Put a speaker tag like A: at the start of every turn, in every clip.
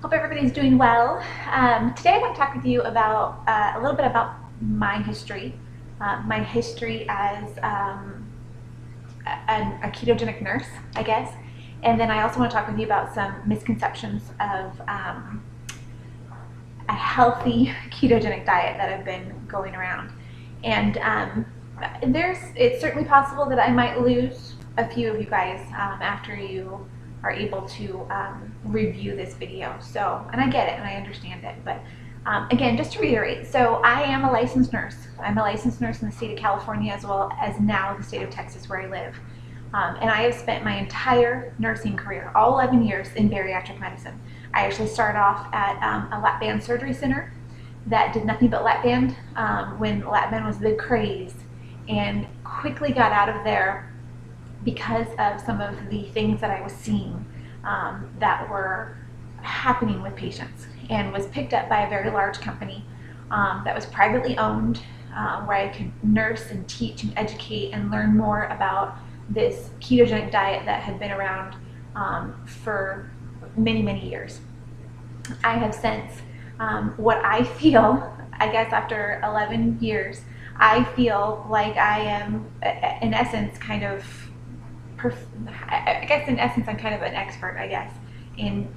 A: Hope everybody's doing well. Today I want to talk with you about a little bit about my history as a ketogenic nurse, I guess. And then I also want to talk with you about some misconceptions of a healthy ketogenic diet that have been going around. And it's certainly possible that I might lose a few of you guys after you are able to review this video. So, and I get it and I understand it, but again, just to reiterate, so I am a licensed nurse. I'm a licensed nurse in the state of California as well as now the state of Texas where I live. And I have spent my entire nursing career, all 11 years, in bariatric medicine. I actually started off at a lap band surgery center that did nothing but lap band when lap band was the craze, and quickly got out of there because of some of the things that I was seeing that were happening with patients, and was picked up by a very large company that was privately owned, where I could nurse and teach and educate and learn more about this ketogenic diet that had been around for many, many years. I have since, what I feel, I guess after 11 years, I feel like I am, in essence, I'm kind of an expert, I guess, in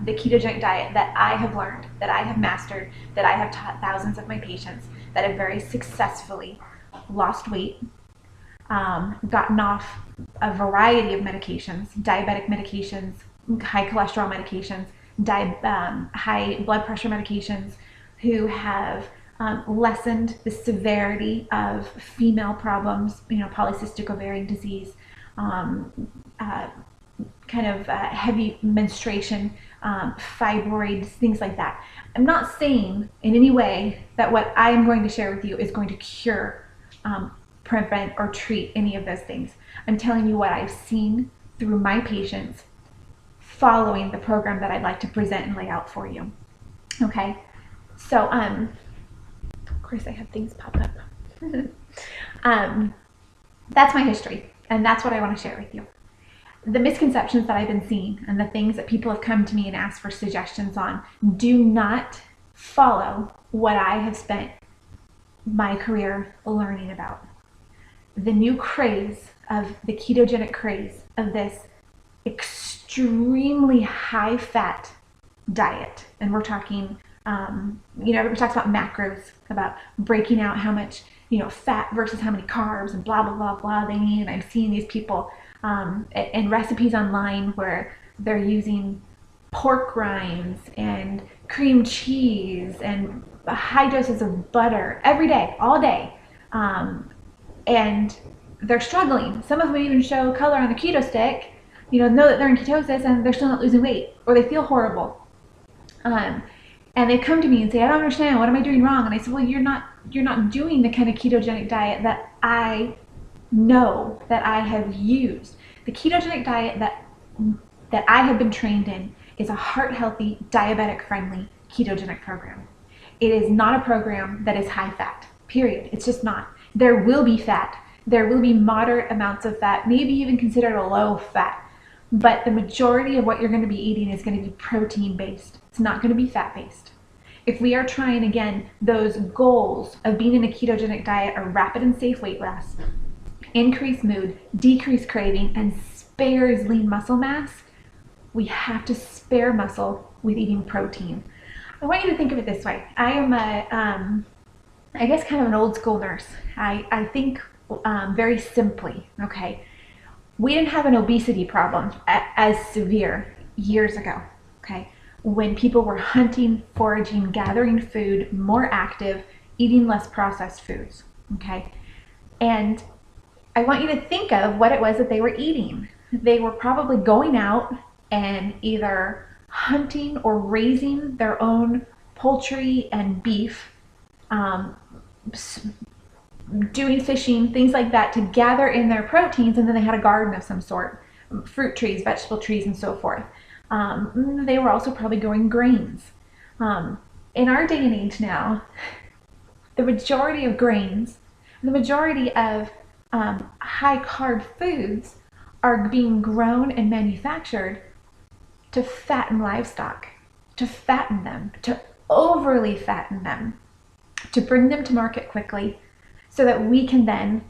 A: the ketogenic diet that I have learned, that I have mastered, that I have taught thousands of my patients that have very successfully lost weight, gotten off a variety of medications, diabetic medications, high cholesterol medications, high blood pressure medications, who have lessened the severity of female problems, polycystic ovarian disease, heavy menstruation, fibroids, things like that. I'm not saying in any way that what I am going to share with you is going to cure, prevent, or treat any of those things. I'm telling you what I've seen through my patients following the program that I'd like to present and lay out for you. Okay, so of course I have things pop up. That's my history, and that's what I want to share with you. The misconceptions that I've been seeing and the things that people have come to me and asked for suggestions on do not follow what I have spent my career learning about. The new craze of the ketogenic craze of this extremely high fat diet, and we're talking, everybody talks about macros, about breaking out how much, fat versus how many carbs and blah, blah, blah, blah they need. And I'm seeing these people and recipes online where they're using pork rinds and cream cheese and high doses of butter every day, all day. And they're struggling. Some of them even show color on the keto stick, know that they're in ketosis and they're still not losing weight, or they feel horrible. And they come to me and say, I don't understand, what am I doing wrong? And I said, well, you're not doing the kind of ketogenic diet that I know, that I have used. The ketogenic diet that I have been trained in is a heart-healthy, diabetic-friendly ketogenic program. It is not a program that is high fat, period. It's just not. There will be fat. There will be moderate amounts of fat, maybe even considered a low fat. But the majority of what you're going to be eating is going to be protein-based. It's not going to be fat-based. If we are trying, again, those goals of being in a ketogenic diet are rapid and safe weight loss, increased mood, decreased craving, and spares lean muscle mass, we have to spare muscle with eating protein. I want you to think of it this way. I am I guess kind of an old school nurse. I think very simply, okay? We didn't have an obesity problem as severe years ago, okay? When people were hunting, foraging, gathering food, more active, eating less processed foods, okay? And I want you to think of what it was that they were eating. They were probably going out and either hunting or raising their own poultry and beef, doing fishing, things like that, to gather in their proteins, and then they had a garden of some sort, fruit trees, vegetable trees, and so forth. They were also probably growing grains. In our day and age now, the majority of grains, the majority of high carb foods are being grown and manufactured to fatten livestock. to fatten them, to overly fatten them, to bring them to market quickly so that we can then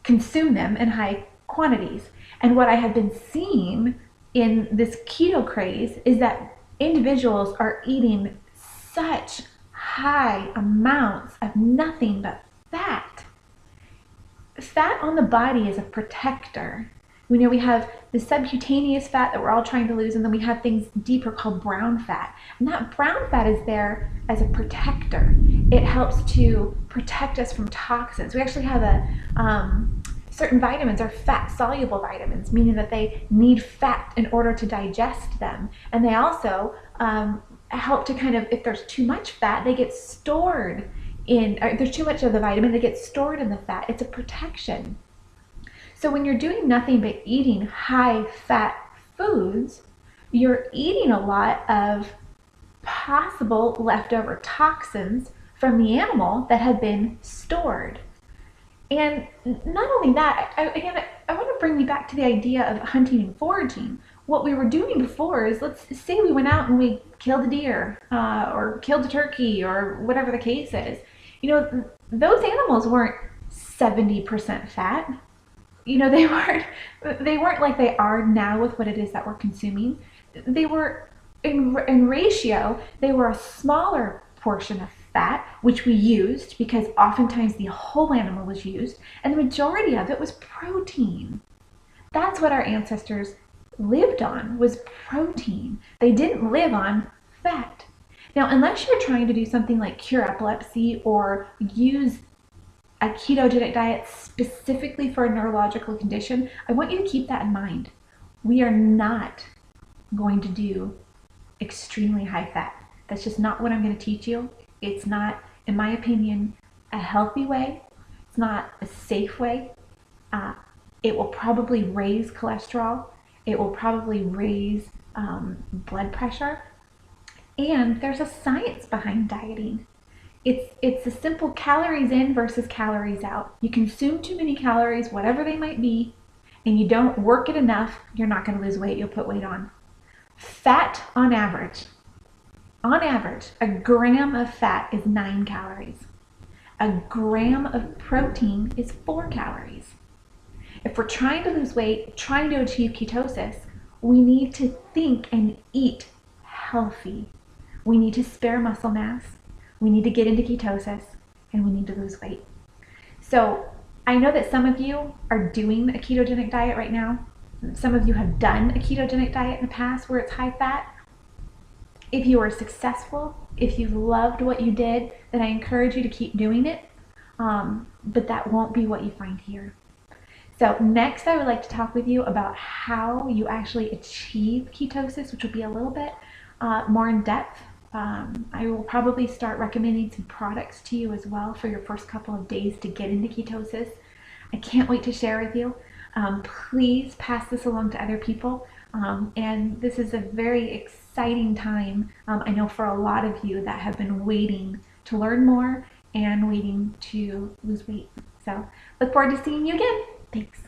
A: consume them in high quantities. And what I have been seeing in this keto craze is that individuals are eating such high amounts of nothing but fat. Fat on the body is a protector. We have the subcutaneous fat that we're all trying to lose, and then we have things deeper called brown fat. And that brown fat is there as a protector. It helps to protect us from toxins. We actually have certain vitamins are fat-soluble vitamins, meaning that they need fat in order to digest them. And they also help to kind of, if there's too much fat, they get stored if there's too much of the vitamin, they get stored in the fat. It's a protection. So when you're doing nothing but eating high-fat foods, you're eating a lot of possible leftover toxins from the animal that have been stored. And not only that, I want to bring you back to the idea of hunting and foraging. What we were doing before is, let's say we went out and we killed a deer or killed a turkey or whatever the case is. Those animals weren't 70% fat. They weren't like they are now with what it is that we're consuming. They were, in ratio, they were a smaller portion of fat, which we used because oftentimes the whole animal was used, and the majority of it was protein. That's what our ancestors lived on, was protein. They didn't live on fat. Now, unless you're trying to do something like cure epilepsy or use a ketogenic diet specifically for a neurological condition, I want you to keep that in mind. We are not going to do extremely high fat. That's just not what I'm going to teach you. It's not, in my opinion, a healthy way. It's not a safe way. It will probably raise cholesterol. It will probably raise blood pressure. And there's a science behind dieting. It's a simple calories in versus calories out. You consume too many calories, whatever they might be, and you don't work it enough, you're not going to lose weight, you'll put weight on. Fat on average, a gram of fat is 9 calories. A gram of protein is 4 calories. If we're trying to lose weight, trying to achieve ketosis, we need to think and eat healthy. We need to spare muscle mass. We need to get into ketosis, and we need to lose weight. So I know that some of you are doing a ketogenic diet right now. Some of you have done a ketogenic diet in the past where it's high fat. If you are successful, if you loved what you did, then I encourage you to keep doing it. But that won't be what you find here. So next, I would like to talk with you about how you actually achieve ketosis, which will be a little bit more in depth. I will probably start recommending some products to you as well for your first couple of days to get into ketosis. I can't wait to share with you. Please pass this along to other people. And this is a very exciting time, I know, for a lot of you that have been waiting to learn more and waiting to lose weight. So look forward to seeing you again. Thanks.